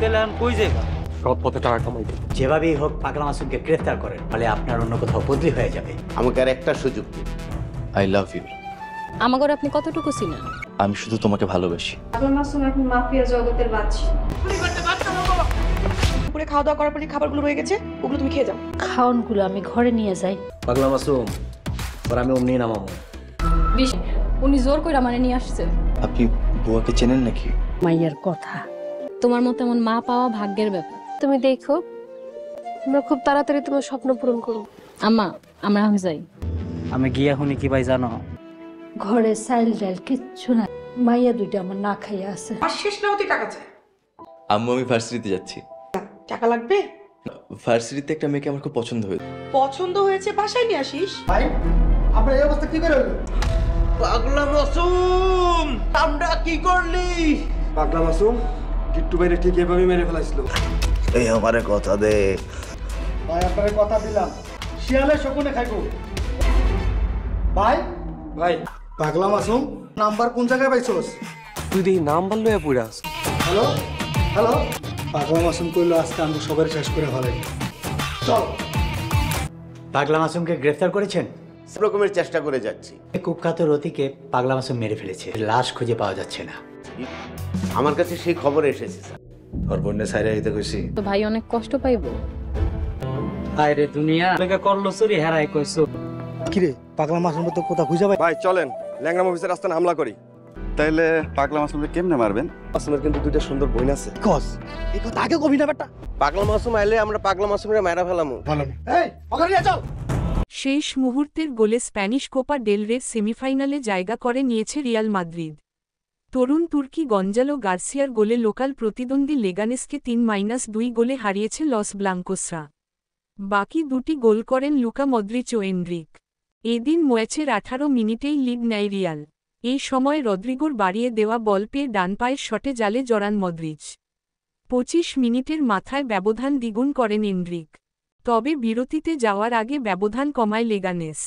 তাহলে এখন কই যাইবা? সৎ পথে টাকা কামাইতে। যেভাবেই হোক পাগলা মাসুমকে গ্রেফতার করেন, ফলে আপনার অন্য কোথাও বদলি হয়ে যাবে। আমাকে আর একটা সুযোগ দিন। I love you. আমাকে আপনি কতটুকু চিনেন? আমি শুধু তোমাকে ভালোবাসি। পাগলা মাসুম এখন মাফিয়া জগতের বাদশা। দুপুরে খাওয়া দাওয়া করার পরে খাবারগুলো রয়ে গেছে, ওগুলো তুমি খেয়ে যাও। খাওয়ানগুলো আমি ঘরে নিয়ে যাই। পাগলা মাসুম, পর আমি অমনি নামাবো। উনি জোর করে মানে নিয়ে আসছেন। আপনি বুয়াকে চেনেন নাকি? মাইয়ার কথা, তোমার মতো এমন মা পাওয়া ভাগ্যের ব্যাপার। তুমি দেখো, আমরা খুব তাড়াতাড়ি তোমার স্বপ্ন পূরণ করব। আম্মা, আমরা এখন যাই। আমি গিয়া শুনি কি ভাই জানো? ঘরে চাইল ডাল কিচ্ছু না, মাইয়া দুইটা আমার না খাইয়া আছে। আর শেষ না হতে টাকা চাই। আম্মু, আমি ভার্সিটিতে যাচ্ছি। টাকা লাগবে? ভার্সিটিতে একটা মেয়েকে আমার খুব পছন্দ হয়েছে। পছন্দ হয়েছে, বাসায় নিয়ে আসিস। ভাই আপনার এই অবস্থা কি করে হলো? পাগলা মাসুম, আমরা কি করলি? পাগলা মাসুম কিট্টু ভাইরে ঠিক এভাবে মেরে ফেলাইছিল। এই আমারে কথা দে। ভাই আপনার কথা দিলাম, শিয়ালে শকুনে খাইবো। ভাই ভাই পাগলা মাসুম নাম্বার কোন জায়গায় পাইছস? তুই দেখি নাম্বার লইয়া পড়ে আস। হ্যালো হ্যালো, পাগলা মাসুম কইলো আজকে আমরা সবাই শেষ করে ফেলাই। চল। পাগলা মাসুমকে গ্রেফতার করেছেন? সব রকমের চেষ্টা করে যাচ্ছি। কুখ্যাত রতিকে পাগলা মাসুম মেরে ফেলেছে, লাশ খুঁজে পাওয়া যাচ্ছে না। আমার কাছে সেই খবর এসেছে স্যার। তোর বোনে সাইরা হইতে কইছি। তো ভাই অনেক কষ্ট পাইবো। হায় রে দুনিয়া, লেগে করলো চুরি হেরাই কইছো। কিরে পাগলা মাসুম তো কোথা খুঁজে পাই? ভাই চলেন ল্যাংরাম অফিসের রাস্তায় হামলা করি। তাইলে পাগলা মাসুমকে কেমনে মারবেন? মাসুমের কিন্তু দুইটা সুন্দর বোন আছে। কস এই কথা আগে কবি না বেটা। পাগলা মাসুম আইলে আমরা পাগলা মাসুমরে মারা ফেলামু। ভালো না, এই ওখানে নিয়ে চল। শেষ মুহূর্তের গোলে স্প্যানিশ কোপা ডেল রের সেমিফাইনালে জায়গা করে নিয়েছে রিয়াল মাদ্রিদ। তরুণ তুর্কি গঞ্জালো গার্সিয়ার গোলে লোকাল প্রতিদ্বন্দ্বী লেগানেসকে 3-2 গোলে হারিয়েছে লস ব্লাঙ্কোসরা। বাকি দুটি গোল করেন লুকা মদ্রিচ ও এনরিক। এদিন ম্যাচের 18 মিনিটেই লিড নেয় রিয়াল। এই সময় রদ্রিগোর বাড়িয়ে দেওয়া বল পেয়ে ডান পায়ের শটে জালে জড়ান মদ্রিচ। 25 মিনিটের মাথায় ব্যবধান দ্বিগুণ করেন এনরিক। তবে বিরতিতে যাওয়ার আগে ব্যবধান কমায় লেগানেস।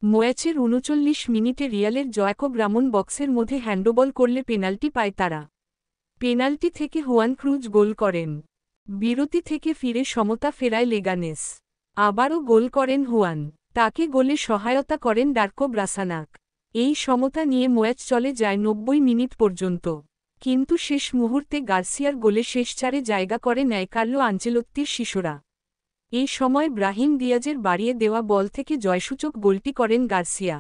ম্যাচের 39 মিনিটে রিয়ালের জয়াকব রামন বক্সের মধ্যে হ্যান্ডবল করলে পেনাল্টি পায় তারা। পেনাল্টি থেকে হুয়ান ক্রুজ গোল করেন। বিরতি থেকে ফিরে সমতা ফেরায় লেগানেস। আবারও গোল করেন হুয়ান, তাকে গোলে সহায়তা করেন ডার্কো ব্রাসানাক। এই সমতা নিয়ে ম্যাচ চলে যায় 90 মিনিট পর্যন্ত। কিন্তু শেষ মুহূর্তে গার্সিয়ার গোলে শেষ চারে জায়গা করে নেয় কার্লো আঞ্চেলোত্তির শিশুরা। এই সময় ব্রাহিম দিয়াজের বাড়িয়ে দেওয়া বল থেকে জয়সূচক গোলটি করেন গার্সিয়া।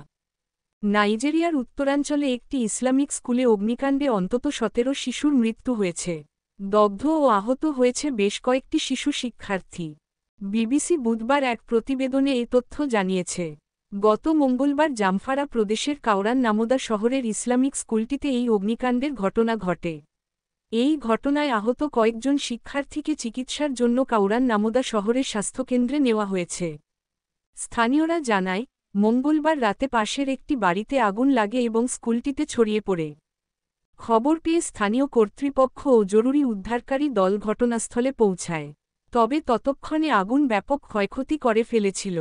নাইজেরিয়ার উত্তরাঞ্চলে একটি ইসলামিক স্কুলে অগ্নিকাণ্ডে অন্তত 17 শিশুর মৃত্যু হয়েছে। দগ্ধ ও আহত হয়েছে বেশ কয়েকটি শিশু শিক্ষার্থী। বিবিসি বুধবার এক প্রতিবেদনে এ তথ্য জানিয়েছে। গত মঙ্গলবার জামফারা প্রদেশের কাওরান নামোদা শহরের ইসলামিক স্কুলটিতে এই অগ্নিকাণ্ডের ঘটনা ঘটে। এই ঘটনায় আহত কয়েকজন শিক্ষার্থীকে চিকিৎসার জন্য কাওরান নামোদা শহরের স্বাস্থ্যকেন্দ্রে নেওয়া হয়েছে। স্থানীয়রা জানায়, মঙ্গলবার রাতে পাশের একটি বাড়িতে আগুন লাগে এবং স্কুলটিতে ছড়িয়ে পড়ে। খবর পেয়ে স্থানীয় কর্তৃপক্ষ ও জরুরি উদ্ধারকারী দল ঘটনাস্থলে পৌঁছায়। তবে ততক্ষণে আগুন ব্যাপক ক্ষয়ক্ষতি করে ফেলেছিল।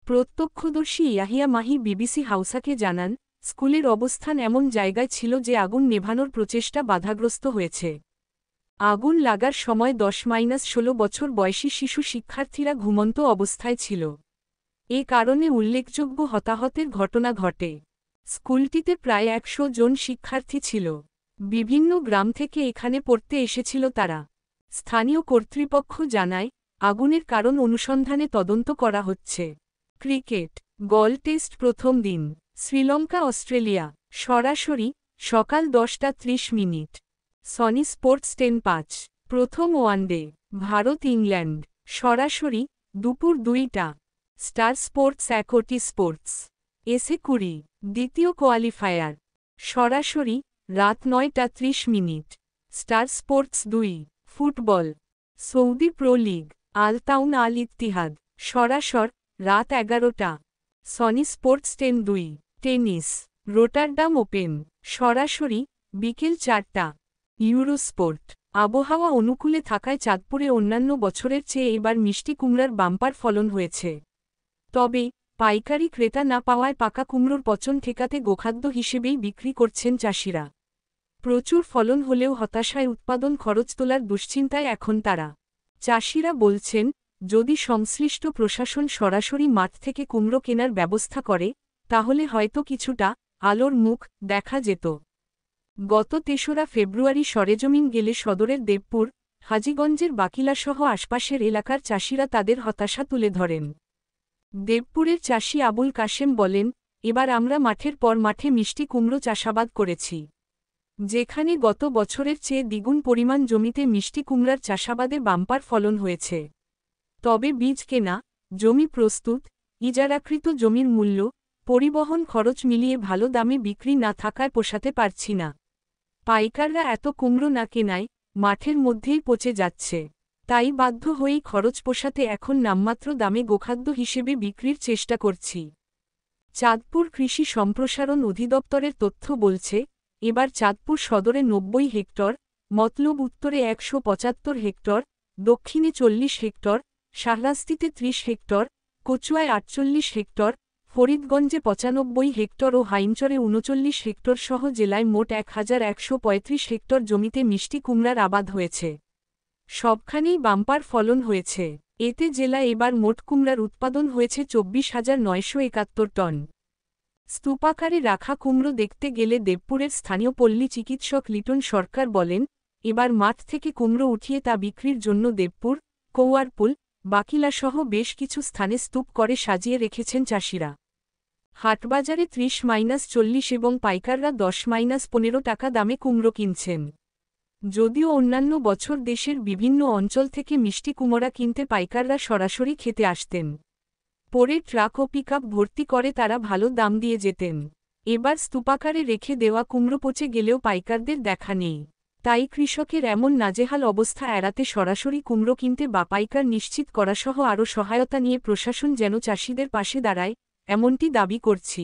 প্রত্যক্ষদর্শী ইয়াহিয়া মাহি বিবিসি হাউসাকে জানান, স্কুলের অবস্থান এমন জায়গায় ছিল যে আগুন নেভানোর প্রচেষ্টা বাধাগ্রস্ত হয়েছে। আগুন লাগার সময় 10-16 বছর বয়সী শিশু শিক্ষার্থীরা ঘুমন্ত অবস্থায় ছিল। এ কারণে উল্লেখযোগ্য হতাহতের ঘটনা ঘটে। স্কুলটিতে প্রায় 100 জন শিক্ষার্থী ছিল। বিভিন্ন গ্রাম থেকে এখানে পড়তে এসেছিল তারা। স্থানীয় কর্তৃপক্ষ জানায়, আগুনের কারণ অনুসন্ধানে তদন্ত করা হচ্ছে। ক্রিকেট গল টেস্ট প্রথম দিন শ্রীলঙ্কা অস্ট্রেলিয়া সরাসরি সকাল 10:30। Sony sports 10:05। প্রথম ওয়ানডে ভারত ইংল্যান্ড সরাসরি দুপুর 2টা। স্টার স্পোর্টস 1 স্পোর্টস এসে 20। দ্বিতীয় কোয়ালিফায়ার সরাসরি রাত 9:30। Star sports 2। Football Saudi pro league Al Taawoun Al Ittihad সরাসর রাত 11টা। Sony sports 10-2। Tennis Rotterdam open সরাসরি বিকেল 4টা। ইউরোস্পোর্ট আবহাওয়া অনুকূলে থাকায় চাঁদপুরে অন্যান্য বছরের চেয়ে এবার মিষ্টি কুমড়ার বাম্পার ফলন হয়েছে। তবে পাইকারি ক্রেতা না পাওয়ায় পাকা কুমড়োর পচন ঠেকাতে গোখাদ্য হিসেবেই বিক্রি করছেন চাষিরা। প্রচুর ফলন হলেও হতাশায় উৎপাদন খরচ তোলার দুশ্চিন্তায় এখন তারা। চাষিরা বলছেন, যদি সংশ্লিষ্ট প্রশাসন সরাসরি মাঠ থেকে কুমড়ো কেনার ব্যবস্থা করে তাহলে হয়তো কিছুটা আলোর মুখ দেখা যেত। গত ৩রা ফেব্রুয়ারি সরেজমিন গেলে সদরের দেবপুর, হাজীগঞ্জের বাকিলাসহ আশপাশের এলাকার চাষিরা তাদের হতাশা তুলে ধরেন। দেবপুরের চাষি আবুল কাশেম বলেন, এবার আমরা মাঠের পর মাঠে মিষ্টি কুমড়ো চাষাবাদ করেছি। যেখানে গত বছরের চেয়ে দ্বিগুণ পরিমাণ জমিতে মিষ্টি কুমড়ার চাষাবাদে বাম্পার ফলন হয়েছে। তবে বীজ কেনা, জমি প্রস্তুত, ইজারাকৃত জমির মূল্য, পরিবহন খরচ মিলিয়ে ভালো দামে বিক্রি না থাকায় পোষাতে পারছি না। পাইকাররা এত কুমড়ো না কেনায় মাঠের মধ্যেই পচে যাচ্ছে। তাই বাধ্য হয়েই খরচ পোষাতে এখন নামমাত্র দামে গোখাদ্য হিসেবে বিক্রির চেষ্টা করছি। চাঁদপুর কৃষি সম্প্রসারণ অধিদপ্তরের তথ্য বলছে, এবার চাঁদপুর সদরে ৯০ হেক্টর, মতলব উত্তরে ১৭৫ হেক্টর, দক্ষিণে ৪০ হেক্টর, শাহরাস্তিতে ৩০ হেক্টর, কচুয়ায় ৪৮ হেক্টর, ফরিদগঞ্জে ৯৫ হেক্টর ও হাইমচরে ৩৯ হেক্টর সহ জেলায় মোট ১১৩৫ হেক্টর জমিতে মিষ্টি কুমড়ার আবাদ হয়েছে। সবখানেই বাম্পার ফলন হয়েছে। এতে জেলায় এবার মোট কুমড়ার উৎপাদন হয়েছে ২৪,৯৭১ টন। স্তূপাকারে রাখা কুমড়ো দেখতে গেলে দেবপুরের স্থানীয় পল্লী চিকিৎসক লিটন সরকার বলেন, এবার মাঠ থেকে কুমড়ো উঠিয়ে তা বিক্রির জন্য দেবপুর, কৌয়ারপুল, বাকিলাসহ বেশ কিছু স্থানে স্তূপ করে সাজিয়ে রেখেছেন চাষিরা। হাটবাজারে ৩০-৪০ এবং পাইকাররা ১০-১৫ টাকা দামে কুমড়ো কিনছেন। যদিও অন্যান্য বছর দেশের বিভিন্ন অঞ্চল থেকে মিষ্টি কুমড়া কিনতে পাইকাররা সরাসরি খেতে আসতেন। পরে ট্রাক ও পিকআপ ভর্তি করে তারা ভালো দাম দিয়ে যেতেন। এবার স্তূপাকারে রেখে দেওয়া কুমড়ো পচে গেলেও পাইকারদের দেখা নেই। তাই কৃষকের এমন নাজেহাল অবস্থা এড়াতে সরাসরি কুমড়ো কিনতে বা পাইকার নিশ্চিত করাসহ আরও সহায়তা নিয়ে প্রশাসন যেন চাষিদের পাশে দাঁড়ায়, এমনটি দাবি করছি।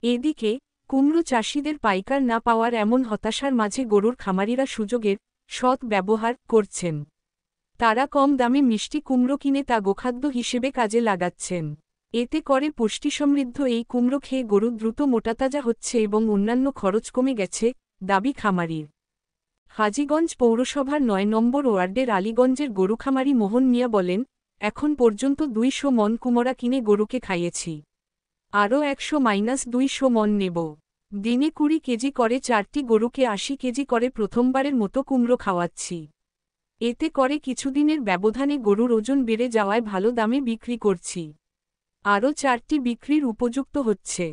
এদিকে কুমড়ো চাষিদের পাইকার না পাওয়ার এমন হতাশার মাঝে গরুর খামারিরা সুযোগের সৎ ব্যবহার করছেন। তারা কম দামে মিষ্টি কুমড়ো কিনে তা গোখাদ্য হিসেবে কাজে লাগাচ্ছেন। এতে করে পুষ্টিসমৃদ্ধ এই কুমড়ো খেয়ে গরু দ্রুত মোটাতাজা হচ্ছে এবং অন্যান্য খরচ কমে গেছে, দাবি খামারির। হাজীগঞ্জ পৌরসভার ৯ নম্বর ওয়ার্ডের আলীগঞ্জের গরুখামারি মোহন মিয়া বলেন, এখন পর্যন্ত ২০০ মন কুমড়া কিনে গরুকে খাইয়েছি। আরও ১০০-২০০ মন নেব। দিনে ২০ কেজি করে ৪টি গরুকে ৮০ কেজি করে প্রথমবারের মতো কুমড়ো খাওয়াচ্ছি। এতে করে কিছুদিনের ব্যবধানে গরুর ওজন বেড়ে যাওয়ায় ভালো দামে বিক্রি করছি। আরও ৪টি বিক্রির উপযুক্ত হচ্ছে।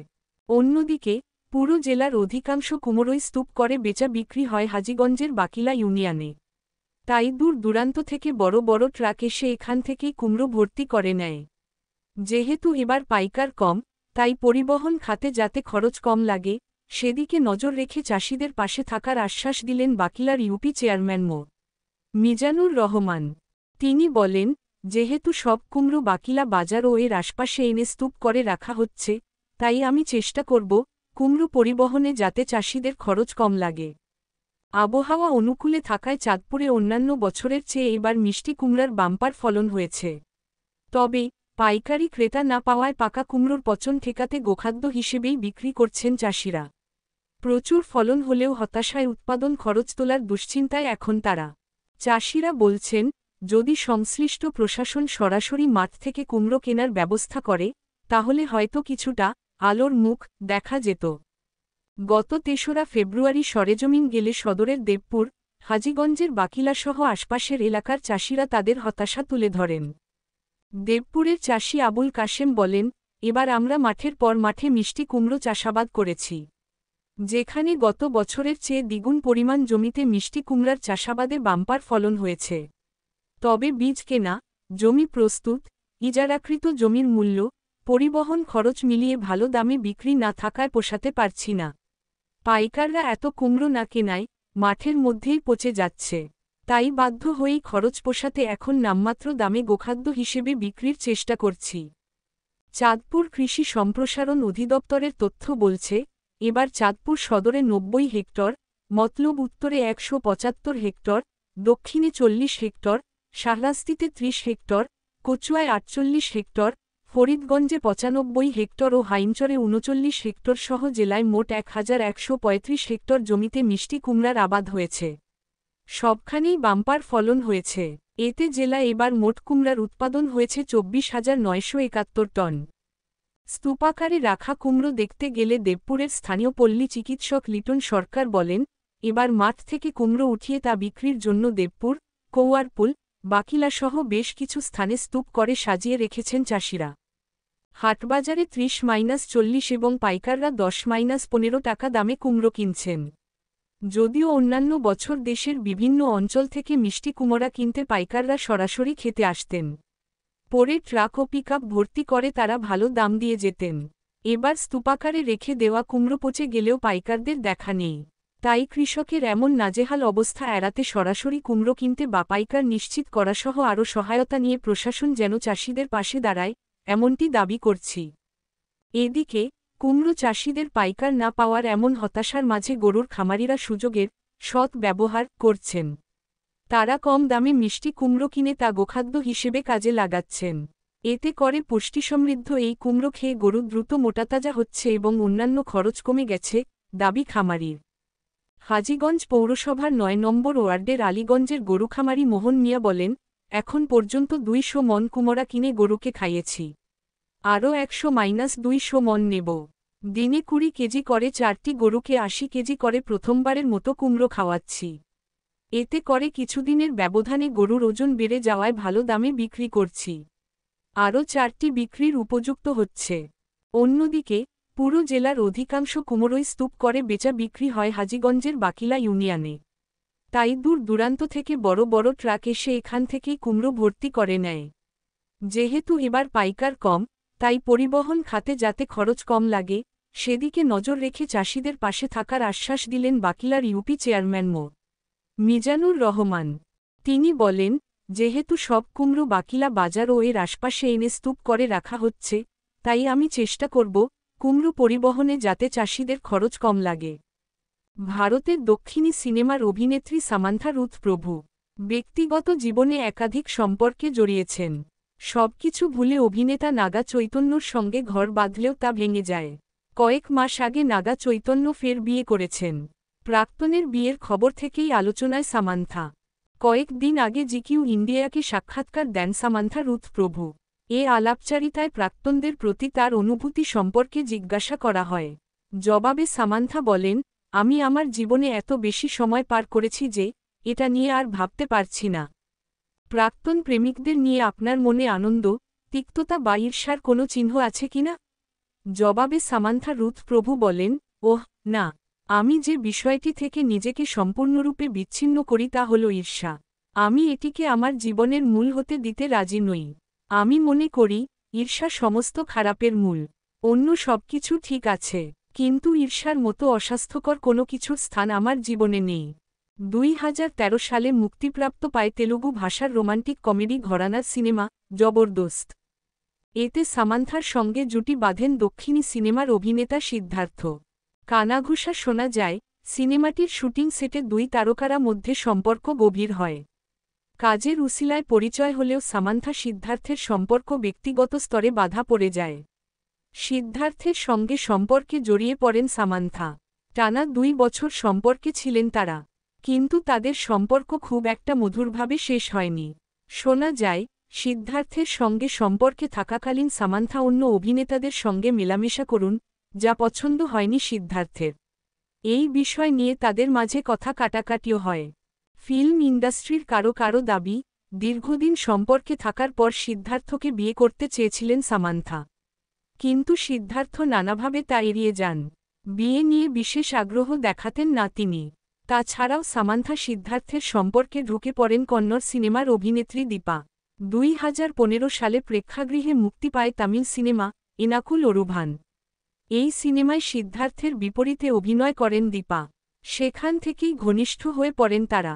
অন্যদিকে পুরো জেলার অধিকাংশ কুমড়োই স্তূপ করে বেচা বিক্রি হয় হাজীগঞ্জের বাকিলা ইউনিয়নে। তাই দূর দূরান্ত থেকে বড় বড় ট্রাক এসে এখান থেকেই কুমড়ো ভর্তি করে নেয়। যেহেতু এবার পাইকার কম, তাই পরিবহন খাতে যাতে খরচ কম লাগে, সেদিকে নজর রেখে চাষিদের পাশে থাকার আশ্বাস দিলেন বাকিলার ইউপি চেয়ারম্যান মো. মিজানুর রহমান। তিনি বলেন, যেহেতু সব কুমড়ো বাকিলা বাজার ও এর আশপাশে এনে স্তূপ করে রাখা হচ্ছে, তাই আমি চেষ্টা করব কুমড়ো পরিবহনে যাতে চাষিদের খরচ কম লাগে। আবহাওয়া অনুকূলে থাকায় চাঁদপুরে অন্যান্য বছরের চেয়ে এবার মিষ্টি কুমড়ার বাম্পার ফলন হয়েছে। তবে পাইকারি ক্রেতা না পাওয়ায় পাকা কুমড়োর পচন ঠেকাতে গোখাদ্য হিসেবেই বিক্রি করছেন চাষিরা। প্রচুর ফলন হলেও হতাশায় উৎপাদন খরচ তোলার দুশ্চিন্তায় এখন তারা। চাষিরা বলছেন, যদি সংশ্লিষ্ট প্রশাসন সরাসরি মাঠ থেকে কুমড়ো কেনার ব্যবস্থা করে, তাহলে হয়তো কিছুটা আলোর মুখ দেখা যেত। গত ৩রা ফেব্রুয়ারি সরেজমিন গেলে সদরের দেবপুর, হাজীগঞ্জের বাকিলাসহ আশপাশের এলাকার চাষিরা তাদের হতাশা তুলে ধরেন। দেবপুরের চাষি আবুল কাশেম বলেন, এবার আমরা মাঠের পর মাঠে মিষ্টি কুমড়ো চাষাবাদ করেছি। যেখানে গত বছরের চেয়ে দ্বিগুণ পরিমাণ জমিতে মিষ্টি কুমড়ার চাষাবাদে বাম্পার ফলন হয়েছে। তবে বীজ কেনা, জমি প্রস্তুত, ইজারাকৃত জমির মূল্য, পরিবহন খরচ মিলিয়ে ভালো দামে বিক্রি না থাকায় পোষাতে পারছি না। পাইকাররা এত কুমড়ো না কেনায় মাঠের মধ্যেই পচে যাচ্ছে। তাই বাধ্য হয়েই খরচ পোষাতে এখন নামমাত্র দামে গোখাদ্য হিসেবে বিক্রির চেষ্টা করছি। চাঁদপুর কৃষি সম্প্রসারণ অধিদপ্তরের তথ্য বলছে, এবার চাঁদপুর সদরে ৯০ হেক্টর, মতলব উত্তরে ১৭৫ হেক্টর, দক্ষিণে ৪০ হেক্টর, শাহরাস্তিতে ৩০ হেক্টর, কচুয়ায় ৪৮ হেক্টর, ফরিদগঞ্জে ৯৫ হেক্টর ও হাইমচরে ৩৯ হেক্টর সহ জেলায় মোট ১,১৩৫ হেক্টর জমিতে মিষ্টি কুমড়ার আবাদ হয়েছে। সবখানেই বাম্পার ফলন হয়েছে। এতে জেলা এবার মোট কুমড়ার উৎপাদন হয়েছে ২৪,৯৭১ টন। স্তূপাকারে রাখা কুমড়ো দেখতে গেলে দেবপুরের স্থানীয় পল্লী চিকিৎসক লিটন সরকার বলেন, এবার মাঠ থেকে কুমড়ো উঠিয়ে তা বিক্রির জন্য দেবপুর, কৌয়ারপুল, বাকিলাসহ বেশ কিছু স্থানে স্তূপ করে সাজিয়ে রেখেছেন চাষিরা। হাটবাজারে ৩০-৪০ এবং পাইকাররা ১০-১৫ টাকা দামে কুমড়ো কিনছেন। যদিও অন্যান্য বছর দেশের বিভিন্ন অঞ্চল থেকে মিষ্টি কুমড়া কিনতে পাইকাররা সরাসরি খেতে আসতেন। পরে ট্রাক ও পিকআপ ভর্তি করে তারা ভালো দাম দিয়ে যেতেন। এবার স্তূপাকারে রেখে দেওয়া কুমড়ো পচে গেলেও পাইকারদের দেখা নেই। তাই কৃষকের এমন নাজেহাল অবস্থা এড়াতে সরাসরি কুমড়ো কিনতে বা পাইকার নিশ্চিত করাসহ আরও সহায়তা নিয়ে প্রশাসন যেন চাষিদের পাশে দাঁড়ায়, এমনটি দাবি করছি। এদিকে কুমড়ো চাষিদের পাইকার না পাওয়ার এমন হতাশার মাঝে গরুর খামারিরা সুযোগের সৎ ব্যবহার করছেন। তারা কম দামে মিষ্টি কুমড়ো কিনে তা গোখাদ্য হিসেবে কাজে লাগাচ্ছেন। এতে করে পুষ্টিসমৃদ্ধ এই কুমড়ো খেয়ে গরু দ্রুত মোটাতাজা হচ্ছে এবং অন্যান্য খরচ কমে গেছে, দাবি খামারির। হাজীগঞ্জ পৌরসভার ৯ নম্বর ওয়ার্ডের আলীগঞ্জের গরু খামারি মোহন মিয়া বলেন, এখন পর্যন্ত ২০০ মন কুমড়া কিনে গরুকে খাইয়েছি। আরও ১০০-২০০ মন নেব। দিনে ২০ কেজি করে ৪টি গরুকে ৮০ কেজি করে প্রথমবারের মতো কুমড়ো খাওয়াচ্ছি। এতে করে কিছুদিনের ব্যবধানে গরুর ওজন বেড়ে যাওয়ায় ভালো দামে বিক্রি করছি। আরও ৪টি বিক্রির উপযুক্ত হচ্ছে। অন্যদিকে পুরো জেলার অধিকাংশ কুমড়োই স্তূপ করে বেচা বিক্রি হয় হাজীগঞ্জের বাকিলা ইউনিয়নে। তাই দূর দূরান্ত থেকে বড় বড় ট্রাক এসে এখান থেকেই কুমড়ো ভর্তি করে নেয়। যেহেতু এবার পাইকার কম, তাই পরিবহন খাতে যাতে খরচ কম লাগে, সেদিকে নজর রেখে চাষিদের পাশে থাকার আশ্বাস দিলেন বাকিলার ইউপি চেয়ারম্যান মো. মিজানুর রহমান। তিনি বলেন, যেহেতু সব কুমড়ো বাকিলা বাজার ও এর আশপাশে এনে স্তূপ করে রাখা হচ্ছে, তাই আমি চেষ্টা করব কুমড়ো পরিবহনে যাতে চাষিদের খরচ কম লাগে। ভারতের দক্ষিণী সিনেমার অভিনেত্রী সামান্থা রুথ প্রভু ব্যক্তিগত জীবনে একাধিক সম্পর্কে জড়িয়েছেন। সবকিছু ভুলে অভিনেতা নাগা চৈতন্যর সঙ্গে ঘর বাঁধলেও তা ভেঙে যায়। কয়েক মাস আগে নাগা চৈতন্য ফের বিয়ে করেছেন। প্রাক্তনের বিয়ের খবর থেকেই আলোচনায় সামান্থা। কয়েক দিন আগে জিকিউ ইন্ডিয়াকে সাক্ষাৎকার দেন সামান্থা রুথ প্রভু। এ আলাপচারিতায় প্রাক্তনদের প্রতি তার অনুভূতি সম্পর্কে জিজ্ঞাসা করা হয়। জবাবে সামান্থা বলেন, আমি আমার জীবনে এত বেশি সময় পার করেছি যে এটা নিয়ে আর ভাবতে পারছি না। প্রাক্তন প্রেমিকদের নিয়ে আপনার মনে আনন্দ, তিক্ততা বা ঈর্ষার কোনো চিহ্ন আছে কিনা? জবাবে সামান্থা রুথ প্রভু বলেন, ওহ না, আমি যে বিষয়টি থেকে নিজেকে সম্পূর্ণরূপে বিচ্ছিন্ন করি তা হল ঈর্ষা। আমি এটিকে আমার জীবনের মূল হতে দিতে রাজি নই। আমি মনে করি ঈর্ষা সমস্ত খারাপের মূল। অন্য সবকিছু ঠিক আছে, কিন্তু ঈর্ষার মতো অস্বাস্থ্যকর কোনো কিছুর স্থান আমার জীবনে নেই। ২০১৩ সালে মুক্তিপ্রাপ্ত পায় তেলুগু ভাষার রোমান্টিক কমেডি ঘরানার সিনেমা জবরদস্ত। এতে সামান্থার সঙ্গে জুটি বাঁধেন দক্ষিণী সিনেমার অভিনেতা সিদ্ধার্থ। কানাঘুষা শোনা যায়, সিনেমাটির শুটিং সেটে দুই তারকারা মধ্যে সম্পর্ক গভীর হয়। কাজের উসিলায় পরিচয় হলেও সামান্থা সিদ্ধার্থের সম্পর্ক ব্যক্তিগত স্তরে বাধা পড়ে যায়। সিদ্ধার্থের সঙ্গে সম্পর্কে জড়িয়ে পড়েন সামান্থা। টানা ২ বছর সম্পর্কে ছিলেন তারা, কিন্তু তাদের সম্পর্ক খুব একটা মধুরভাবে শেষ হয়নি। শোনা যায়, সিদ্ধার্থের সঙ্গে সম্পর্কে থাকাকালীন সামান্থা অন্য অভিনেতাদের সঙ্গে মেলামেশা করুন, যা পছন্দ হয়নি সিদ্ধার্থের। এই বিষয় নিয়ে তাদের মাঝে কথা কাটাকাটিও হয়। ফিল্ম ইন্ডাস্ট্রির কারো কারো দাবি, দীর্ঘদিন সম্পর্কে থাকার পর সিদ্ধার্থকে বিয়ে করতে চেয়েছিলেন সামান্থা। কিন্তু সিদ্ধার্থ নানাভাবে তা এড়িয়ে যান। বিয়ে নিয়ে বিশেষ আগ্রহ দেখাতেন না তিনি। তাছাড়াও সামান্থা সিদ্ধার্থের সম্পর্কে ঢুকে পড়েন কন্নড় সিনেমার অভিনেত্রী দীপা। ২০১৫ সালে প্রেক্ষাগৃহে মুক্তি পায় তামিল সিনেমা এনাকুল ওরুভান। এই সিনেমায় সিদ্ধার্থের বিপরীতে অভিনয় করেন দীপা। সেখান থেকেই ঘনিষ্ঠ হয়ে পড়েন তারা।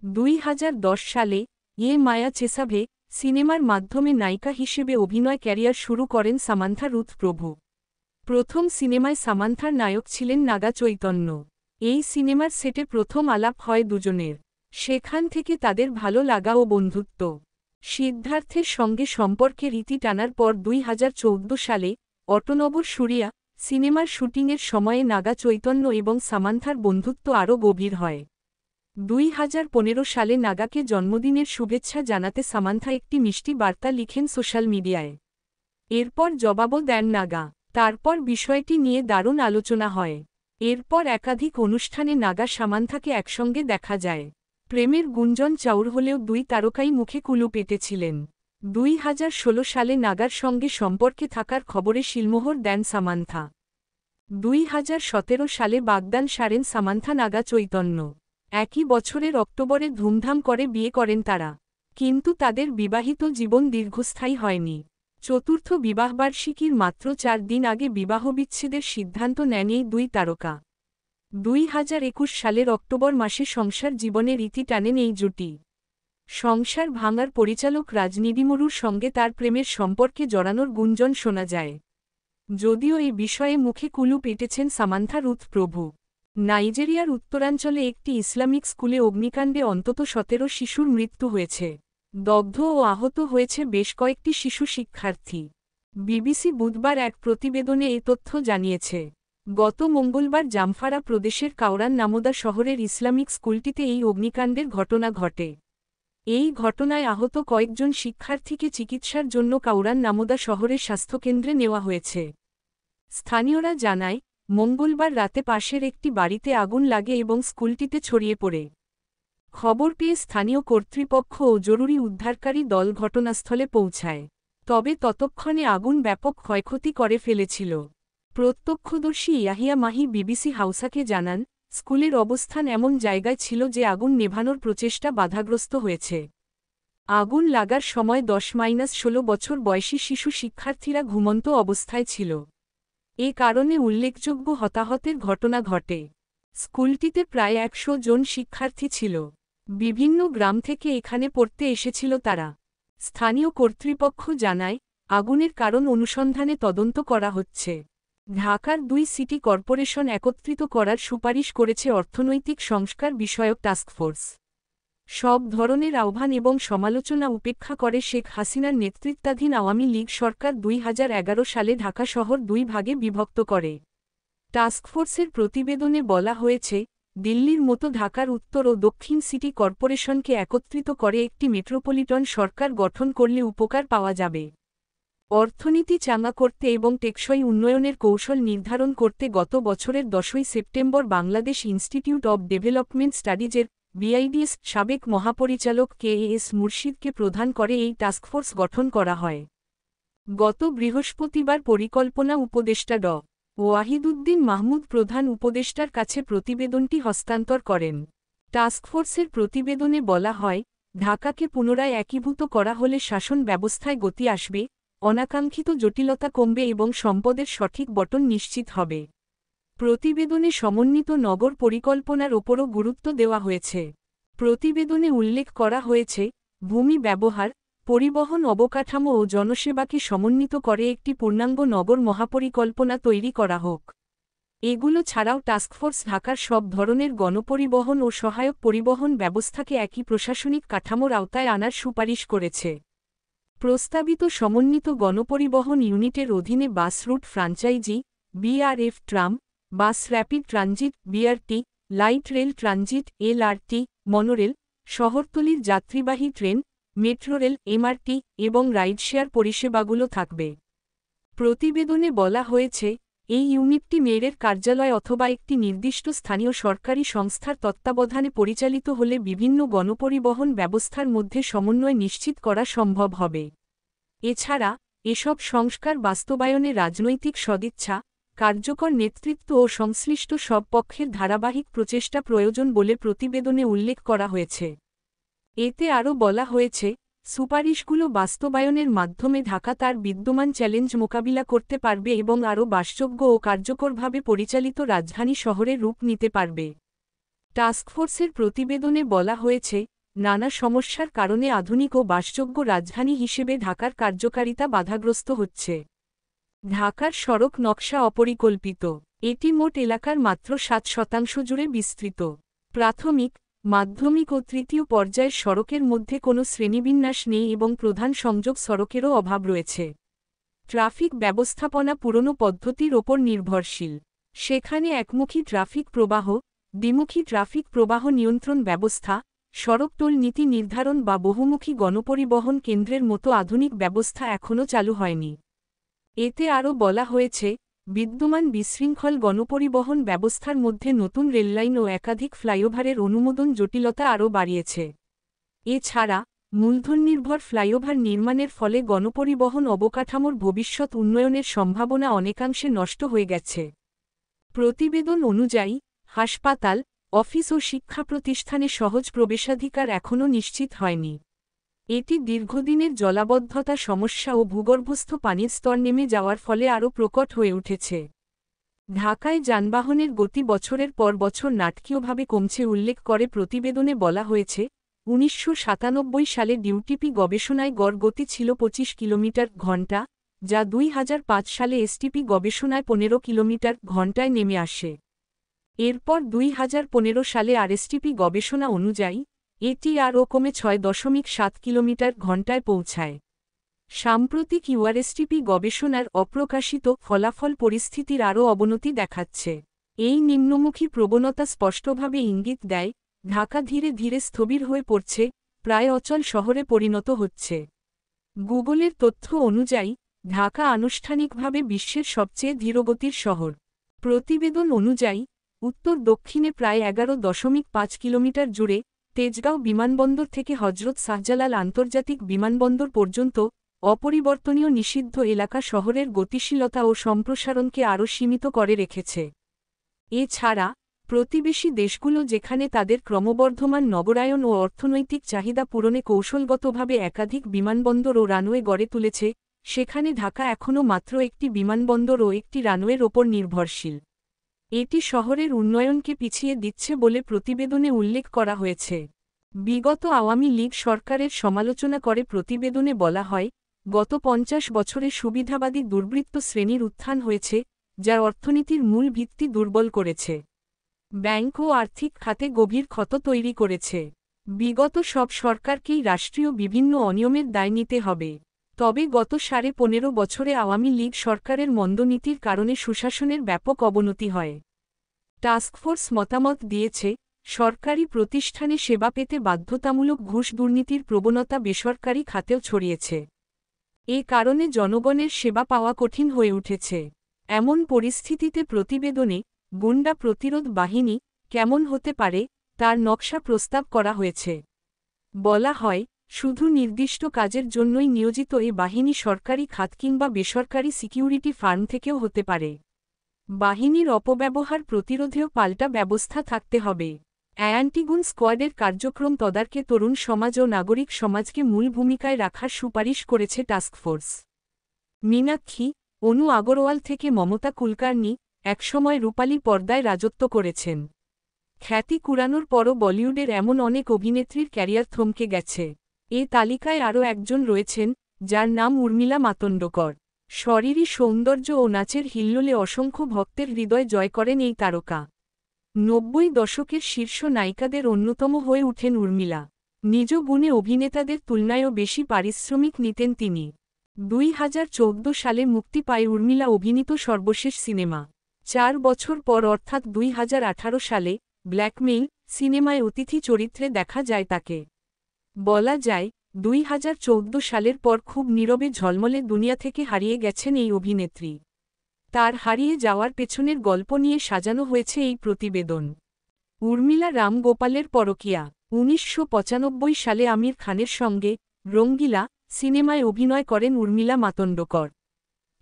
২০১০ সালে ইয়ে মায়া চেসাভে সিনেমার মাধ্যমে নায়িকা হিসেবে অভিনয় ক্যারিয়ার শুরু করেন সামান্থা রুথ প্রভু। প্রথম সিনেমায় সামান্থার নায়ক ছিলেন নাগা চৈতন্য। এই সিনেমার সেটে প্রথম আলাপ হয় দুজনের। সেখান থেকে তাদের ভালো লাগা ও বন্ধুত্ব। সিদ্ধার্থের সঙ্গে সম্পর্কে রীতি টানার পর 2014 সালে অটোনবর সুরিয়া সিনেমার শুটিংয়ের সময়ে নাগা চৈতন্য এবং সামান্থার বন্ধুত্ব আরও গভীর হয়। 2015 সালে নাগাকে জন্মদিনের শুভেচ্ছা জানাতে সামান্থা একটি মিষ্টি বার্তা লিখেন সোশ্যাল মিডিয়ায়। এরপর জবাবও দেন নাগা। তারপর বিষয়টি নিয়ে দারুণ আলোচনা হয়। এরপর একাধিক অনুষ্ঠানে নাগা সামান্থাকে একসঙ্গে দেখা যায়। প্রেমের গুঞ্জন চাউর হলেও দুই তারকাই মুখে কুলু পেতেছিলেন। 2016 সালে নাগার সঙ্গে সম্পর্কে থাকার খবরে শিলমোহর দেন সামান্থা। 2017 সালে বাগদান সারেন সামান্থা নাগা চৈতন্য। একই বছরের অক্টোবরে ধুমধাম করে বিয়ে করেন তারা। কিন্তু তাদের বিবাহিত জীবন দীর্ঘস্থায়ী হয়নি। চতুর্থ বিবাহবার্ষিকীর মাত্র 4 দিন আগে বিবাহবিচ্ছেদের সিদ্ধান্ত নেন এই দুই তারকা। 2021 সালের অক্টোবর মাসে সংসার জীবনে রীতি টানেন এই জুটি। সংসার ভাঙার পরিচালক রাজনীতিমরুর সঙ্গে তার প্রেমের সম্পর্কে জড়ানোর গুঞ্জন শোনা যায়। যদিও এই বিষয়ে মুখে কুলু পেটেছেন সামান্থা রুথ প্রভু। নাইজেরিয়ার উত্তরাঞ্চলে একটি ইসলামিক স্কুলে অগ্নিকাণ্ডে অন্তত 17 শিশুর মৃত্যু হয়েছে। দগ্ধ ও আহত হয়েছে বেশ কয়েকটি শিশু শিক্ষার্থী। বিবিসি বুধবার এক প্রতিবেদনে এ তথ্য জানিয়েছে। গত মঙ্গলবার জামফারা প্রদেশের কাউরান নামোদা শহরের ইসলামিক স্কুলটিতে এই অগ্নিকাণ্ডের ঘটনা ঘটে। এই ঘটনায় আহত কয়েকজন শিক্ষার্থীকে চিকিৎসার জন্য কাউরান নামোদা শহরের স্বাস্থ্যকেন্দ্রে নেওয়া হয়েছে। স্থানীয়রা জানায়, মঙ্গলবার রাতে পাশের একটি বাড়িতে আগুন লাগে এবং স্কুলটিতে ছড়িয়ে পড়ে। খবর পেয়ে স্থানীয় কর্তৃপক্ষ ও জরুরি উদ্ধারকারী দল ঘটনাস্থলে পৌঁছায়। তবে ততক্ষণে আগুন ব্যাপক ক্ষয়ক্ষতি করে ফেলেছিল। প্রত্যক্ষদর্শী ইয়াহিয়া মাহি বিবিসি হাউসাকে জানান, স্কুলের অবস্থান এমন জায়গায় ছিল যে আগুন নেভানোর প্রচেষ্টা বাধাগ্রস্ত হয়েছে। আগুন লাগার সময় 10-16 বছর বয়সী শিশু শিক্ষার্থীরা ঘুমন্ত অবস্থায় ছিল। এ কারণে উল্লেখযোগ্য হতাহতের ঘটনা ঘটে। স্কুলটিতে প্রায় 100 জন শিক্ষার্থী ছিল। বিভিন্ন গ্রাম থেকে এখানে পড়তে এসেছিল তারা। স্থানীয় কর্তৃপক্ষ জানায়, আগুনের কারণ অনুসন্ধানে তদন্ত করা হচ্ছে। ঢাকার 2 সিটি কর্পোরেশন একত্রিত করার সুপারিশ করেছে অর্থনৈতিক সংস্কার বিষয়ক টাস্কফোর্স। সব ধরনের আহ্বান এবং সমালোচনা উপেক্ষা করে শেখ হাসিনার নেতৃত্বাধীন আওয়ামী লীগ সরকার 2011 সালে ঢাকা শহর 2 ভাগে বিভক্ত করে। টাস্কফোর্সের প্রতিবেদনে বলা হয়েছে, দিল্লির মতো ঢাকার উত্তর ও দক্ষিণ সিটি কর্পোরেশনকে একত্রিত করে একটি মেট্রোপলিটন সরকার গঠন করলে উপকার পাওয়া যাবে। অর্থনীতি চাঙা করতে এবং টেকসই উন্নয়নের কৌশল নির্ধারণ করতে গত বছরের 10 September Bangladesh institute of development স্টাডিজের বিআইডিএস সাবেক মহাপরিচালক KAS মুর্শিদকে প্রধান করে এই টাস্কফোর্স গঠন করা হয়। গত বৃহস্পতিবার পরিকল্পনা উপদেষ্টা ড. ওয়াহিদুদ্দিন মাহমুদ প্রধান উপদেষ্টার কাছে প্রতিবেদনটি হস্তান্তর করেন। টাস্কফোর্সের প্রতিবেদনে বলা হয়, ঢাকাকে পুনরায় একীভূত করা হলে শাসন ব্যবস্থায় গতি আসবে, অনাকাঙ্ক্ষিত জটিলতা কমবে এবং সম্পদের সঠিক বণ্টন নিশ্চিত হবে। প্রতিবেদনে সমন্বিত নগর পরিকল্পনার ওপরও গুরুত্ব দেওয়া হয়েছে। প্রতিবেদনে উল্লেখ করা হয়েছে, ভূমি ব্যবহার, পরিবহন অবকাঠামো ও জনসেবাকে সমন্বিত করে একটি পূর্ণাঙ্গ নগর মহাপরিকল্পনা তৈরি করা হোক। এগুলো ছাড়াও টাস্কফোর্স ঢাকার সব ধরনের গণপরিবহন ও সহায়ক পরিবহন ব্যবস্থাকে একই প্রশাসনিক কাঠামোর আওতায় আনার সুপারিশ করেছে। প্রস্তাবিত সমন্বিত গণপরিবহন ইউনিটের অধীনে bus route franchise, BRF tram, বাস rapid transit BRT, light rail transit LRT, monorail, শহরতলির যাত্রীবাহী ট্রেন, মেট্রো রেল MRT এবং রাইডশেয়ার পরিষেবাগুলো থাকবে। প্রতিবেদনে বলা হয়েছে, এই ইউনিটটি মেয়রের কার্যালয় অথবা একটি নির্দিষ্ট স্থানীয় সরকারি সংস্থার তত্ত্বাবধানে পরিচালিত হলে বিভিন্ন গণপরিবহন ব্যবস্থার মধ্যে সমন্বয় নিশ্চিত করা সম্ভব হবে। এছাড়া, এসব সংস্কার বাস্তবায়নে রাজনৈতিক সদিচ্ছা, কার্যকর নেতৃত্ব ও সংশ্লিষ্ট সব পক্ষের ধারাবাহিক প্রচেষ্টা প্রয়োজন বলে প্রতিবেদনে উল্লেখ করা হয়েছে। এতে আরও বলা হয়েছে, সুপারিশগুলো বাস্তবায়নের মাধ্যমে ঢাকা তার বিদ্যমান চ্যালেঞ্জ মোকাবিলা করতে পারবে এবং আরও বাসযোগ্য ও কার্যকরভাবে পরিচালিত রাজধানী শহরে রূপ নিতে পারবে। টাস্কফোর্সের প্রতিবেদনে বলা হয়েছে, নানা সমস্যার কারণে আধুনিক ও বাসযোগ্য রাজধানী হিসেবে ঢাকার কার্যকারিতা বাধাগ্রস্ত হচ্ছে। ঢাকার সড়ক নকশা অপরিকল্পিত। এটি মোট এলাকার মাত্র 7% জুড়ে বিস্তৃত। প্রাথমিক, মাধ্যমিক ও তৃতীয় পর্যায়ের সড়কের মধ্যে কোনো শ্রেণীবিন্যাস নেই এবং প্রধান সংযোগ সড়কেরও অভাব রয়েছে। ট্রাফিক ব্যবস্থাপনা পুরনো পদ্ধতির ওপর নির্ভরশীল। সেখানে একমুখী ট্রাফিক প্রবাহ, দ্বিমুখী ট্রাফিক প্রবাহ নিয়ন্ত্রণ ব্যবস্থা, সড়ক টোল নীতি নির্ধারণ বা বহুমুখী গণপরিবহন কেন্দ্রের মতো আধুনিক ব্যবস্থা এখনও চালু হয়নি। এতে আরও বলা হয়েছে, বিদ্যমান বিশৃঙ্খল গণপরিবহন ব্যবস্থার মধ্যে নতুন রেললাইন ও একাধিক ফ্লাইওভারের অনুমোদন জটিলতা আরও বাড়িয়েছে। এছাড়া মূলধননির্ভর ফ্লাইওভার নির্মাণের ফলে গণপরিবহন অবকাঠামোর ভবিষ্যৎ উন্নয়নের সম্ভাবনা অনেকাংশে নষ্ট হয়ে গেছে। প্রতিবেদন অনুযায়ী, হাসপাতাল, অফিস ও শিক্ষা প্রতিষ্ঠানে সহজ প্রবেশাধিকার এখনও নিশ্চিত হয়নি। এটি দীর্ঘদিনের জলাবদ্ধতা সমস্যা ও ভূগর্ভস্থ পানির স্তর নেমে যাওয়ার ফলে আরও প্রকট হয়ে উঠেছে। ঢাকায় যানবাহনের গতি বছরের পর বছর নাটকীয়ভাবে কমছে উল্লেখ করে প্রতিবেদনে বলা হয়েছে, ১৯৯৭ সালে ডিউটিপি গবেষণায় গড় গতি ছিল ২৫ কিলোমিটার ঘণ্টা, যা ২০০৫ সালে এসটিপি গবেষণায় ১৫ কিলোমিটার ঘণ্টায় নেমে আসে। এরপর ২০১৫ সালে আরএসটিপি গবেষণা অনুযায়ী এটি আরও কমে ৬.৭ কিলোমিটার ঘণ্টায় পৌঁছায়। সাম্প্রতিক ইউআরএসটিপি গবেষণার অপ্রকাশিত ফলাফল পরিস্থিতির আরও অবনতি দেখাচ্ছে। এই নিম্নমুখী প্রবণতা স্পষ্টভাবে ইঙ্গিত দেয়, ঢাকা ধীরে ধীরে স্থবির হয়ে পড়ছে, প্রায় অচল শহরে পরিণত হচ্ছে। গুগলের তথ্য অনুযায়ী, ঢাকা আনুষ্ঠানিকভাবে বিশ্বের সবচেয়ে ধীরগতির শহর। প্রতিবেদন অনুযায়ী, উত্তর দক্ষিণে প্রায় ১১.৫ কিলোমিটার জুড়ে, তেজগাঁও বিমানবন্দর থেকে হজরত শাহজালাল আন্তর্জাতিক বিমানবন্দর পর্যন্ত অপরিবর্তনীয় নিষিদ্ধ এলাকা শহরের গতিশীলতা ও সম্প্রসারণকে আরও সীমিত করে রেখেছে। এছাড়া, প্রতিবেশী দেশগুলো যেখানে তাদের ক্রমবর্ধমান নগরায়ন ও অর্থনৈতিক চাহিদা পূরণে কৌশলগতভাবে একাধিক বিমানবন্দর ও রানওয়ে গড়ে তুলেছে, সেখানে ঢাকা এখনও মাত্র একটি বিমানবন্দর ও একটি রানওয়ের ওপর নির্ভরশীল। এটি শহরের উন্নয়নকে পিছিয়ে দিচ্ছে বলে প্রতিবেদনে উল্লেখ করা হয়েছে। বিগত আওয়ামী লীগ সরকারের সমালোচনা করে প্রতিবেদনে বলা হয়, গত ৫০ বছরে সুবিধাবাদী দুর্বৃত্ত শ্রেণীর উত্থান হয়েছে, যা অর্থনীতির মূল ভিত্তি দুর্বল করেছে। ব্যাংক ও আর্থিক খাতে গভীর ক্ষত তৈরি করেছে। বিগত সব সরকারকেই রাষ্ট্রীয় বিভিন্ন অনিয়মের দায় নিতে হবে। তবে গত ১৫.৫ বছরে আওয়ামী লীগ সরকারের মন্দনীতির কারণে সুশাসনের ব্যাপক অবনতি হয়। টাস্কফোর্স মতামত দিয়েছে, সরকারি প্রতিষ্ঠানে সেবা পেতে বাধ্যতামূলক ঘুষ দুর্নীতির প্রবণতা বেসরকারি খাতেও ছড়িয়েছে। এ কারণে জনগণের সেবা পাওয়া কঠিন হয়ে উঠেছে। এমন পরিস্থিতিতে প্রতিবেদনে গুন্ডা প্রতিরোধ বাহিনী কেমন হতে পারে, তার নকশা প্রস্তাব করা হয়েছে। বলা হয়, শুধু নির্দিষ্ট কাজের জন্যই নিয়োজিত এ বাহিনী সরকারি খাত কিংবা বেসরকারি সিকিউরিটি ফার্ম থেকেও হতে পারে। বাহিনীর অপব্যবহার প্রতিরোধেও পাল্টা ব্যবস্থা থাকতে হবে। অ্যান্টিগুন স্কোয়াডের কার্যক্রম তদারকে তরুণ সমাজ ও নাগরিক সমাজকে মূল ভূমিকায় রাখার সুপারিশ করেছে টাস্কফোর্স। মীনাক্ষী, অনু আগরওয়াল থেকে মমতা কুলকার্নি একসময় রূপালী পর্দায় রাজত্ব করেছেন। খ্যাতি কুড়ানোর পরও বলিউডের এমন অনেক অভিনেত্রীর ক্যারিয়ার থমকে গেছে। এ তালিকায় আরও একজন রয়েছেন, যার নাম উর্মিলা মাতোন্ডকর। শরীরী সৌন্দর্য ও নাচের হিল্লোলে অসংখ্য ভক্তের হৃদয় জয় করেন এই তারকা। ৯০ দশকের শীর্ষ নায়িকাদের অন্যতম হয়ে ওঠেন উর্মিলা। নিজ গুণে অভিনেতাদের তুলনায়ও বেশি পারিশ্রমিক নিতেন তিনি। ২০১৪ সালে মুক্তি পায় উর্মিলা অভিনীত সর্বশেষ সিনেমা। ৪ বছর পর অর্থাৎ ২০১৮ সালে ব্ল্যাকমেইল সিনেমায় অতিথি চরিত্রে দেখা যায় তাকে। বলা যায়, ২০১৪ সালের পর খুব নীরবে ঝলমলে দুনিয়া থেকে হারিয়ে গেছেন এই অভিনেত্রী। তার হারিয়ে যাওয়ার পেছনের গল্প নিয়ে সাজানো হয়েছে এই প্রতিবেদন। উর্মিলা রাম গোপালের পরকীয়া। ১৯৯৫ সালে আমির খানের সঙ্গে রঙ্গিলা সিনেমায় অভিনয় করেন উর্মিলা মাতোন্ডকর।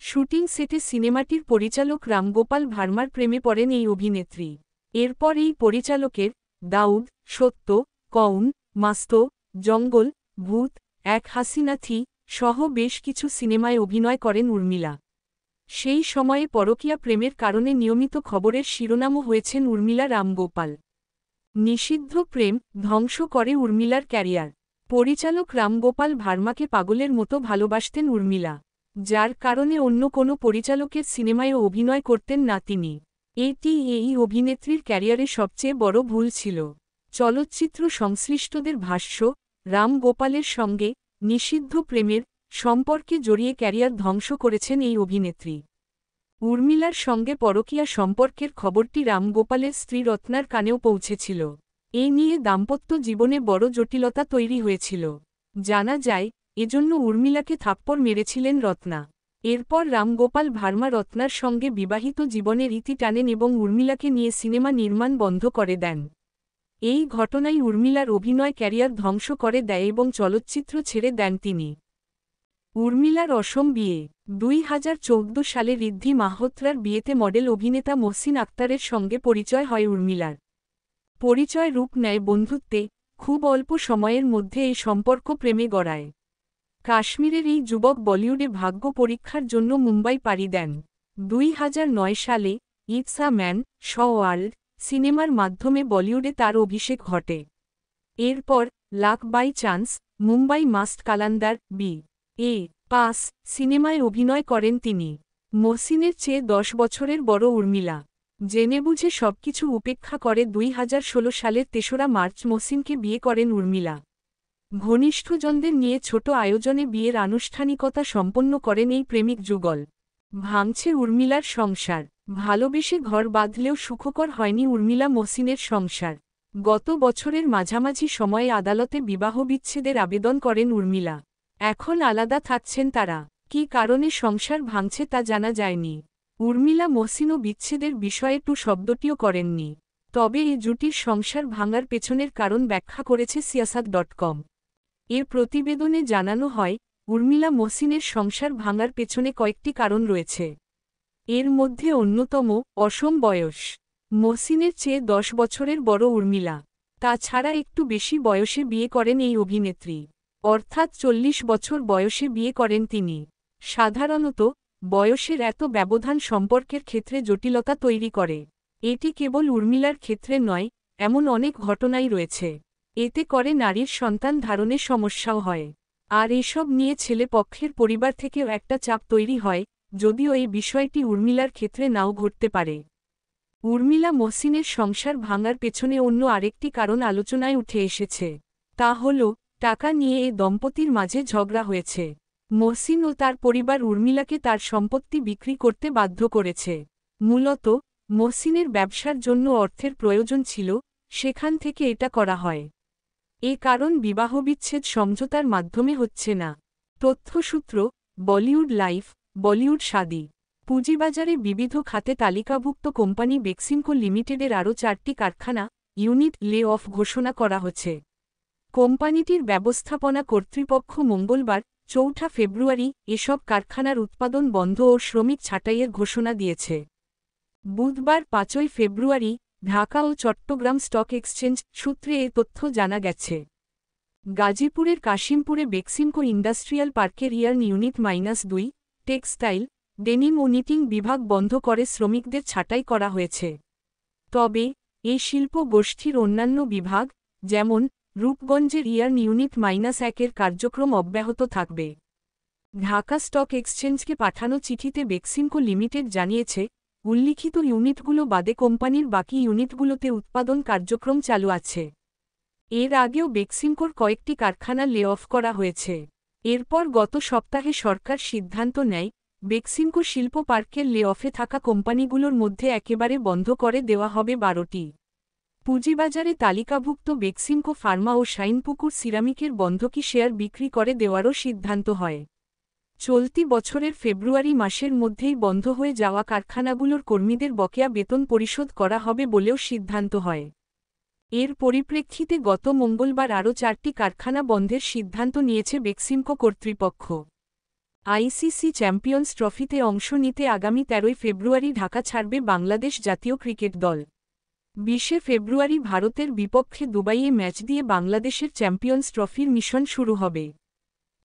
শুটিং সেটে সিনেমাটির পরিচালক রামগোপাল ভার্মার প্রেমে পড়েন এই অভিনেত্রী। এরপর এই পরিচালকের দাউদ, সত্য, কউন, মাস্তো, জঙ্গল, ভূত, এক হাসিনা থি সহ বেশ কিছু সিনেমায় অভিনয় করেন উর্মিলা। সেই সময়ে পরকীয়া প্রেমের কারণে নিয়মিত খবরের শিরোনামও হয়েছেন উর্মিলা রামগোপাল। নিষিদ্ধ প্রেম ধ্বংস করে উর্মিলার ক্যারিয়ার। পরিচালক রামগোপাল ভার্মাকে পাগলের মতো ভালোবাসতেন উর্মিলা, যার কারণে অন্য কোনো পরিচালকের সিনেমায়ও অভিনয় করতেন না তিনি। এটি এই অভিনেত্রীর ক্যারিয়ারে সবচেয়ে বড় ভুল ছিল। চলচ্চিত্র সংশ্লিষ্টদের ভাষ্য, রাম গোপালের সঙ্গে নিষিদ্ধ প্রেমের সম্পর্কে জড়িয়ে ক্যারিয়ার ধ্বংস করেছেন এই অভিনেত্রী। উর্মিলার সঙ্গে পরকীয়া সম্পর্কের খবরটি রাম গোপালের স্ত্রী রত্নার কানেও পৌঁছেছিল। এ নিয়ে দাম্পত্য জীবনে বড় জটিলতা তৈরি হয়েছিল। জানা যায়, এজন্য উর্মিলাকে থাপ্পড় মেরেছিলেন রত্না। এরপর রামগোপাল ভার্মা রত্নার সঙ্গে বিবাহিত জীবনের ইতি টানেন এবং উর্মিলাকে নিয়ে সিনেমা নির্মাণ বন্ধ করে দেন। এই ঘটনায় উর্মিলার অভিনয় ক্যারিয়ার ধ্বংস করে দেয় এবং চলচ্চিত্র ছেড়ে দেন তিনি। উর্মিলার অসম বিয়ে। 2014 সালে ঋদ্ধি মাহোত্রার বিয়েতে মডেল অভিনেতা মহসিন আক্তারের সঙ্গে পরিচয় হয় উর্মিলার। পরিচয় রূপ নেয় বন্ধুত্বে, খুব অল্প সময়ের মধ্যে এই সম্পর্ক প্রেমে গড়ায়। কাশ্মীরের এই যুবক বলিউডে ভাগ্য পরীক্ষার জন্য মুম্বাই পাড়ি দেন। 2009 সালে it's a man's world সিনেমার মাধ্যমে বলিউডে তার অভিষেক ঘটে। এরপর luck by chance, Mumbai Mast Kalandar BA. Pass সিনেমায় অভিনয় করেন তিনি। মহসিনের চেয়ে 10 বছরের বড় উর্মিলা। জেনেবুঝে সবকিছু উপেক্ষা করে 2016 সালের 3রা মার্চ মহসিনকে বিয়ে করেন উর্মিলা। ঘনিষ্ঠজনদের নিয়ে ছোট আয়োজনে বিয়ের আনুষ্ঠানিকতা সম্পন্ন করেন এই প্রেমিক যুগল। ভাঙছে উর্মিলার সংসার। ভালোবেসে ঘর বাঁধলেও সুখকর হয়নি উর্মিলা মহসিনের সংসার। গত বছরের মাঝামাঝি সময়ে আদালতে বিবাহবিচ্ছেদের আবেদন করেন উর্মিলা। এখন আলাদা থাকছেন তারা। কী কারণে সংসার ভাঙছে তা জানা যায়নি। উর্মিলা মহসিনও বিচ্ছেদের বিষয়ে টু শব্দটিও করেননি। তবে এ জুটির সংসার ভাঙার পেছনের কারণ ব্যাখ্যা করেছে সিয়াসাত.com। এর প্রতিবেদনে জানানো হয়, উর্মিলা মহসিনের সংসার ভাঙার পেছনে কয়েকটি কারণ রয়েছে। এর মধ্যে অন্যতম অসম বয়স। মহসিনের চেয়ে 10 বছরের বড় উর্মিলা। তাছাড়া একটু বেশি বয়সে বিয়ে করেন এই অভিনেত্রী, অর্থাৎ 40 বছর বয়সে বিয়ে করেন তিনি। সাধারণত বয়সের এত ব্যবধান সম্পর্কের ক্ষেত্রে জটিলতা তৈরি করে। এটি কেবল উর্মিলার ক্ষেত্রে নয়, এমন অনেক ঘটনাই রয়েছে। এতে করে নারীর সন্তান ধারণে সমস্যাও হয়। আর এসব নিয়ে ছেলে পক্ষের পরিবার থেকেও একটা চাপ তৈরি হয়, যদিও এই বিষয়টি উর্মিলার ক্ষেত্রে নাও ঘটতে পারে। উর্মিলা মহসিনের সংসার ভাঙার পেছনে অন্য আরেকটি কারণ আলোচনায় উঠে এসেছে। তা হল, টাকা নিয়ে এ দম্পতির মাঝে ঝগড়া হয়েছে। মহসিন ও তার পরিবার উর্মিলাকে তার সম্পত্তি বিক্রি করতে বাধ্য করেছে। মূলত মহসিনের ব্যবসার জন্য অর্থের প্রয়োজন ছিল, সেখান থেকে এটা করা হয়। এ কারণ বিবাহবিচ্ছেদ সমঝোতার মাধ্যমে হচ্ছে না। তথ্যসূত্র বলিউড লাইফ, বলিউড শাদি। পুঁজিবাজারে বিবিধ খাতে তালিকাভুক্ত কোম্পানি বেক্সিমকো লিমিটেডের আরও 4টি কারখানা ইউনিট লে অফ ঘোষণা করা হচ্ছে। কোম্পানিটির ব্যবস্থাপনা কর্তৃপক্ষ মঙ্গলবার 4 ফেব্রুয়ারি এসব কারখানার উৎপাদন বন্ধ ও শ্রমিক ছাঁটাইয়ের ঘোষণা দিয়েছে। বুধবার 5 ফেব্রুয়ারি ঢাকা ও চট্টগ্রাম স্টক এক্সচেঞ্জ সূত্রে এ তথ্য জানা গেছে। গাজীপুরের কাশিমপুরে বেক্সিমকো ইন্ডাস্ট্রিয়াল পার্কের ইয়ার্ন ইউনিট -2 টেক্সটাইল, ডেনিম ও নিটিং বিভাগ বন্ধ করে শ্রমিকদের ছাঁটাই করা হয়েছে। তবে এই শিল্প গোষ্ঠীর অন্যান্য বিভাগ, যেমন রূপগঞ্জের ইয়ার্ন ইউনিট -1 কার্যক্রম অব্যাহত থাকবে। ঢাকা স্টক এক্সচেঞ্জকে পাঠানো চিঠিতে বেক্সিমকো লিমিটেড জানিয়েছে, উল্লিখিত ইউনিটগুলো বাদে কোম্পানির বাকি ইউনিটগুলোতে উৎপাদন কার্যক্রম চালু আছে। এর আগেও বেক্সিমকোর কয়েকটি কারখানা লে অফ করা হয়েছে। এরপর গত সপ্তাহে সরকার সিদ্ধান্ত নেয়, বেক্সিমকো শিল্প পার্কের লে অফে থাকা কোম্পানিগুলোর মধ্যে একেবারে বন্ধ করে দেওয়া হবে 12টি। পুঁজিবাজারে তালিকাভুক্ত বেক্সিমকো ফার্মা ও শাইনপুকুর সিরামিকের বন্ধকি শেয়ার বিক্রি করে দেওয়ারও সিদ্ধান্ত হয়। চলতি বছরের ফেব্রুয়ারি মাসের মধ্যেই বন্ধ হয়ে যাওয়া কারখানাগুলোর কর্মীদের বকেয়া বেতন পরিশোধ করা হবে বলেও সিদ্ধান্ত হয়। এর পরিপ্রেক্ষিতে গত মঙ্গলবার আরও 4টি কারখানা বন্ধের সিদ্ধান্ত নিয়েছে বেক্সিমকো কর্তৃপক্ষ। আইসিসি চ্যাম্পিয়ন্স ট্রফিতে অংশ নিতে আগামী 13 ফেব্রুয়ারি ঢাকা ছাড়বে বাংলাদেশ জাতীয় ক্রিকেট দল। 20 ফেব্রুয়ারি ভারতের বিপক্ষে দুবাইয়ে ম্যাচ দিয়ে বাংলাদেশের চ্যাম্পিয়ন্স ট্রফির মিশন শুরু হবে।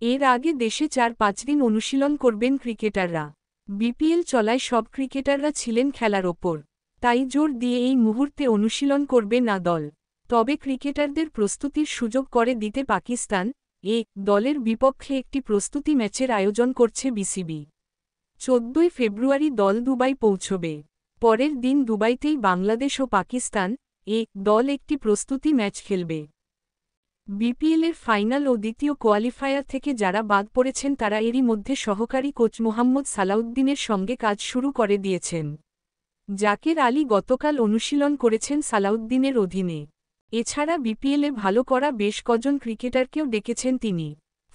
এর আগে দেশে 4-5 দিন অনুশীলন করবেন ক্রিকেটাররা। বিপিএল চলায় সব ক্রিকেটাররা ছিলেন খেলার ওপর, তাই জোর দিয়ে এই মুহূর্তে অনুশীলন করবে না দল। তবে ক্রিকেটারদের প্রস্তুতির সুযোগ করে দিতে পাকিস্তান দলের বিপক্ষে একটি প্রস্তুতি ম্যাচের আয়োজন করছে বিসিবি। 14 ফেব্রুয়ারি দল দুবাই পৌঁছবে। পরের দিন দুবাইতেই বাংলাদেশ ও পাকিস্তান দল একটি প্রস্তুতি ম্যাচ খেলবে। বিপিএলের ফাইনাল ও দ্বিতীয় কোয়ালিফায়ার থেকে যারা বাদ পড়েছেন তারা এরই মধ্যে সহকারী কোচ মোহাম্মদ সালাউদ্দিনের সঙ্গে কাজ শুরু করে দিয়েছেন। জাকের আলী গতকাল অনুশীলন করেছেন সালাউদ্দিনের অধীনে। এছাড়া বিপিএলে ভালো করা বেশ কজন ক্রিকেটারকেও ডেকেছেন তিনি।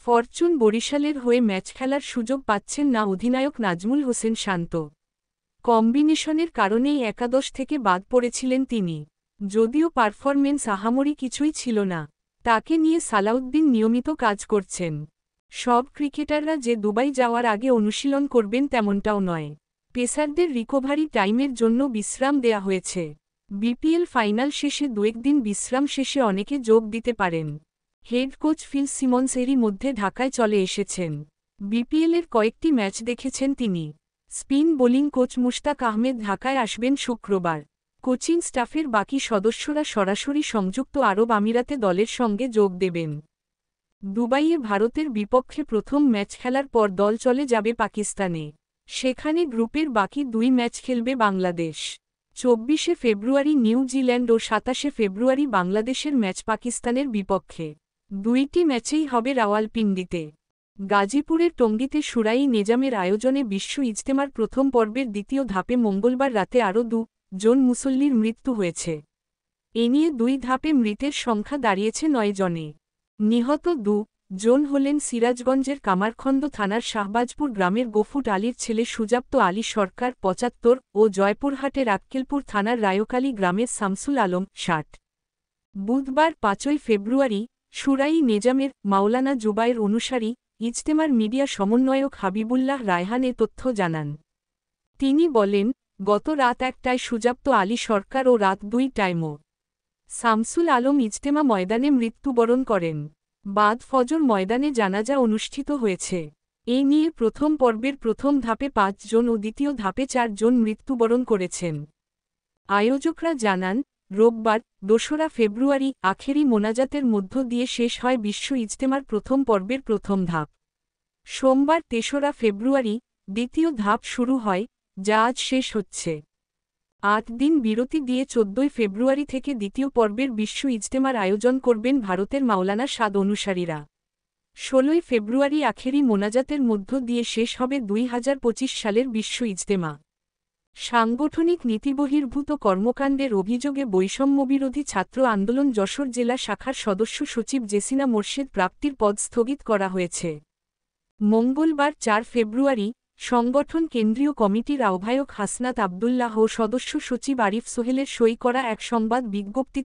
ফরচুন বরিশালের হয়ে ম্যাচ খেলার সুযোগ পাচ্ছেন না অধিনায়ক নাজমুল হোসেন শান্ত। কম্বিনেশনের কারণেই একাদশ থেকে বাদ পড়েছিলেন তিনি। যদিও পারফরমেন্স আহামরি কিছুই ছিল না, তাকে নিয়ে সালাউদ্দিন নিয়মিত কাজ করছেন। সব ক্রিকেটাররা যে দুবাই যাওয়ার আগে অনুশীলন করবেন তেমনটাও নয়। পেসারদের রিকভারি টাইমের জন্য বিশ্রাম দেয়া হয়েছে। বিপিএল ফাইনাল শেষে দুয়েকদিন বিশ্রাম শেষে অনেকে যোগ দিতে পারেন। হেড কোচ ফিল সিমন্স এরই মধ্যে ঢাকায় চলে এসেছেন। বিপিএলের কয়েকটি ম্যাচ দেখেছেন তিনি। Spin bowling coach Mushtaq Ahmed ঢাকায় আসবেন শুক্রবার। কোচিং স্টাফের বাকি সদস্যরা সরাসরি সংযুক্ত আরব আমিরাতে দলের সঙ্গে যোগ দেবেন। দুবাইয়ে ভারতের বিপক্ষে প্রথম ম্যাচ খেলার পর দল চলে যাবে পাকিস্তানে। সেখানে গ্রুপের বাকি 2 ম্যাচ খেলবে বাংলাদেশ। 24শে ফেব্রুয়ারি নিউজিল্যান্ড ও 27শে ফেব্রুয়ারি বাংলাদেশের ম্যাচ পাকিস্তানের বিপক্ষে। 2টি ম্যাচেই হবে রাওয়ালপিন্ডিতে। গাজীপুরের টঙ্গীতে শুরাই নেজামের আয়োজনে বিশ্ব ইজতেমার প্রথম পর্বের দ্বিতীয় ধাপে মঙ্গলবার রাতে আরও 2 জন মুসল্লির মৃত্যু হয়েছে। এ নিয়ে 2 ধাপে মৃতের সংখ্যা দাঁড়িয়েছে 9 জনে। নিহত 2 জন হলেন সিরাজগঞ্জের কামারখন্দ থানার শাহবাজপুর গ্রামের গফুট আলীর ছেলে সুজাপ্ত আলী সরকার 75 ও জয়পুরহাটের আক্কেলপুর থানার রায়কালী গ্রামের শামসুল আলম 60। বুধবার 5ই ফেব্রুয়ারি শুরাই নেজামের মাওলানা জুবায়ের অনুসারী ইজতেমার মিডিয়া সমন্বয়ক হাবিবুল্লাহ রায়হান এ তথ্য জানান। তিনি বলেন, গত রাত 1টায় সুজাপ্ত আলী সরকার ও রাত 2টায় মো. শামসুল আলম ইজতেমা ময়দানে মৃত্যুবরণ করেন। বাদ ফজর ময়দানে জানাজা অনুষ্ঠিত হয়েছে। এ নিয়ে প্রথম পর্বের প্রথম ধাপে 5 জন ও দ্বিতীয় ধাপে 4 জন মৃত্যুবরণ করেছেন। আয়োজকরা জানান, রোববার 2রা ফেব্রুয়ারি আখেরি মোনাজাতের মধ্য দিয়ে শেষ হয় বিশ্ব ইজতেমার প্রথম পর্বের প্রথম ধাপ। সোমবার 3রা ফেব্রুয়ারি দ্বিতীয় ধাপ শুরু হয়, যা আজ শেষ হচ্ছে। 8 দিন বিরতি দিয়ে 14ই ফেব্রুয়ারি থেকে দ্বিতীয় পর্বের বিশ্ব ইজতেমার আয়োজন করবেন ভারতের মাওলানা সাদ অনুসারীরা। 16ই ফেব্রুয়ারি আখেরি মোনাজাতের মধ্য দিয়ে শেষ হবে 2025 সালের বিশ্ব ইজতেমা। সাংগঠনিক নীতিবহির্ভূত কর্মকাণ্ডের অভিযোগে বৈষম্যবিরোধী ছাত্র আন্দোলন যশোর জেলা শাখার সদস্য সচিব জেসিনা মোর্শেদ প্রাপ্তির পদ স্থগিত করা হয়েছে। মঙ্গলবার 4 ফেব্রুয়ারি সংগঠন কেন্দ্রীয় কমিটির আহ্বায়ক হাসনাত আবদুল্লাহ ও সদস্য সচিব আরিফ সোহেলের সই করা এক সংবাদ বিজ্ঞপ্তি